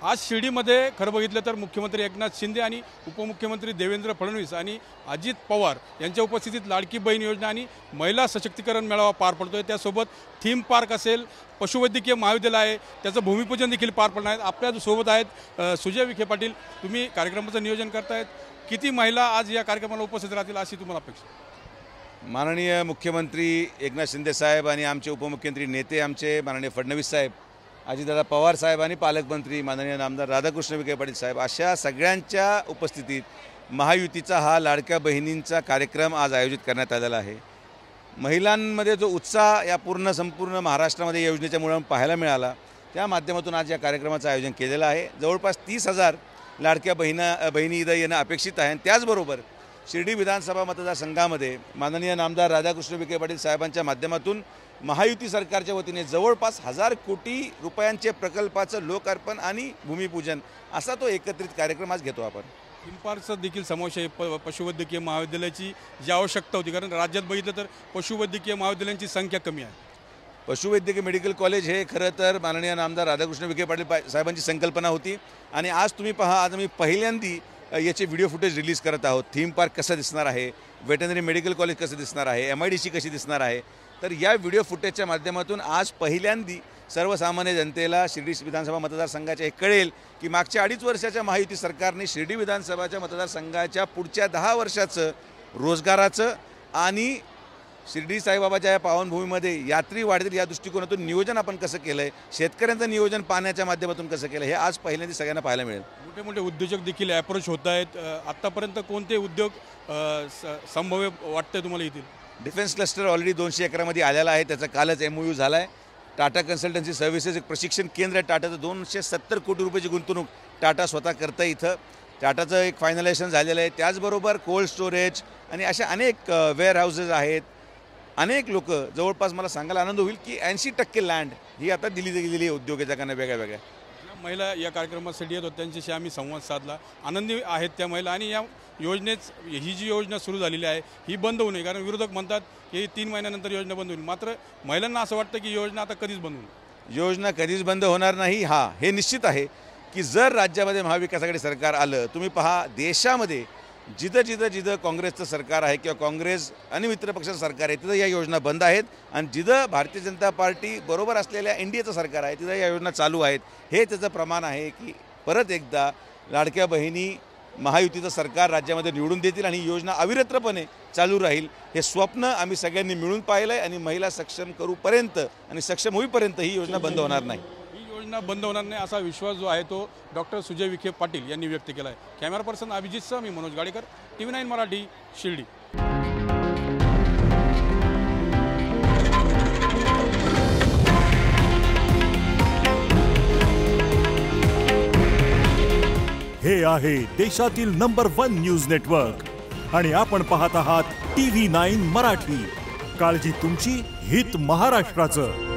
आज शिर्डीमध्ये खरं बघितलं तर मुख्यमंत्री एकनाथ शिंदे आणि उपमुख्यमंत्री देवेंद्र फडणवीस आणि अजित पवार यांच्या उपस्थितीत लाडकी बहीण योजना आणि महिला सशक्तीकरण मेळावा पार पडतोय। त्यासोबत थीम पार्क असेल, पशुवैद्यकीय महाविद्यालय आहे, त्याचं भूमिपूजन देखील पार पडणार आहे। आपल्या सोबत आहेत सुजय विखे पाटील। तुम्ही कार्यक्रमाचं नियोजन करतायत, किती महिला आज या कार्यक्रमाला उपस्थित राहतील अशी तुम्हाला अपेक्षा? माननीय मुख्यमंत्री एकनाथ शिंदे साहेब आणि आमचे उपमुख्यमंत्री नेते आमचे माननीय फडणवीस साहेब, अजितदादा पवार साहेब आणि पालकमंत्री माननीय नामदार राधाकृष्ण विखे पाटील साहेब अशा सगळ्यांच्या उपस्थितीत महायुतीचा हा लाडक्या बहिणींचा कार्यक्रम आज आयोजित करण्यात आलेला आहे। महिलांमध्ये जो उत्साह या संपूर्ण महाराष्ट्रामध्ये योजनेच्या मुळे पाहायला मिळाला, त्या माध्यमातून आज या कार्यक्रमाचं आयोजन केलेलं आहे। जवळपास 30,000 लाडक्या बहिणी इथं येणं अपेक्षित आहे। त्याचबरोबर शिर्डी विधानसभा मतदारसंघामध्ये माननीय नामदार राधाकृष्ण विखे पाटील साहेबांच्या माध्यमातून महायुती सरकारच्या वतीने जवळपास 1000 कोटी रुपयांचे प्रकल्पाचं लोकार्पण आणि भूमिपूजन असा तो एकत्रित कार्यक्रम आज घेतो आपण। थीम पार्कचा देखील समावेश आहे। पशुवैद्यकीय महाविद्यालयाची जी आवश्यकता होती, कारण राज्यात बघितलं तर पशुवैद्यकीय महाविद्यालयांची संख्या कमी आहे। पशुवैद्यकीय मेडिकल कॉलेज हे खरं तर माननीय नामदार राधाकृष्ण विखे पाटील साहेबांची संकल्पना होती आणि आज तुम्ही पहा, आज आम्ही पहिल्यांदी याचे व्हिडिओ फुटेज रिलीज करत आहोत। थीम पार्क कसं दिसणार आहे, वेटनरी मेडिकल कॉलेज कसं दिसणार आहे, MIDC कशी दिसणार आहे, तर या व्हिडिओ फुटेजच्या माध्यमातून आज पहिल्यांदी सर्वसामान्य जनतेला शिर्डी विधानसभा मतदारसंघाचे हे कळेल की मागच्या 2.5 वर्षाच्या महायुती सरकारने शिर्डी विधानसभाच्या मतदारसंघाच्या पुढच्या 10 वर्षाचं रोजगाराचं आणि शिर्डी साईबाबाच्या या पावनभूमीमध्ये यात्री वाढतील या दृष्टिकोनातून नियोजन आपण कसं केलं आहे, शेतकऱ्यांचं नियोजन पाण्याच्या माध्यमातून कसं केलं, हे आज पहिल्यांदा सगळ्यांना पाहायला मिळेल। मोठे मोठे उद्योजक देखील अप्रोच होत आहेत। आत्तापर्यंत कोणते उद्योग संभाव्य वाटतंय तुम्हाला येतील? डिफेन्स क्लस्टर ऑलरेडी 200 एकरामध्ये आलेला आहे, त्याचा कालच MOU झाला आहे। टाटा कन्सल्टन्सी सर्व्हिसेस एक प्रशिक्षण केंद्र आहे टाटाचं, 270 कोटी रुपयाची गुंतवणूक टाटा स्वतः करतं इथं। टाटाचं एक फायनलायझेशन झालेलं आहे। त्याचबरोबर कोल्ड स्टोरेज आणि अशा अनेक वेअर हाऊसेस आहेत। अनेक लोक, जवळपास मला सांगायला आनंद होईल की 80% लँड ही आता दिली गेलेली आहे उद्योजकांना वेगळ्या वेगळ्या। महिला या कार्यक्रमासाठी येत होत्या, त्यांच्याशी आम्ही संवाद साधला। आनंदी आहेत त्या महिला आणि या योजनेच ही जी योजना सुरू झालेली आहे ही बंद होऊ नये, कारण विरोधक म्हणतात की 3 महिन्यानंतर योजना बंद होईल। मात्र महिलांना असं वाटतं की योजना आता कधीच बंद होईल। योजना कधीच बंद होणार नाही। हे निश्चित आहे की जर राज्यामध्ये महाविकास आघाडी सरकार आलं, तुम्ही पहा देशामध्ये जिथं काँग्रेसचं सरकार आहे किंवा काँग्रेस आणि मित्र पक्षाचं सरकार आहे तिथं या योजना बंद आहेत आणि जिथं भारतीय जनता पार्टी बरोबर असलेल्या NDAचं सरकार आहे तिथं या योजना चालू आहेत। हे त्याचं प्रमाण आहे की परत एकदा लाडक्या बहिणी महायुतीचं सरकार राज्यामध्ये निवडून देतील आणि ही योजना अविरतपणे चालू राहील। हे स्वप्न आम्ही सगळ्यांनी मिळून पाहिलं आहे आणि महिला सक्षम करूपर्यंत आणि सक्षम होईपर्यंत ही योजना बंद होणार नाही। योजना बंद होणार नाही असा विश्वास जो आहे तो डॉक्टर सुजय विखे पाटील यांनी व्यक्त केला आहे। कॅमेरा पर्सन अभिजितसह मी मनोज गाडेकर, TV9 मराठी, शिर्डी। हे आहे देशातील नंबर 1 न्यूज नेटवर्क आणि आपण पाहत आहात TV9 मराठी। काळजी तुमची, हित महाराष्ट्राचं।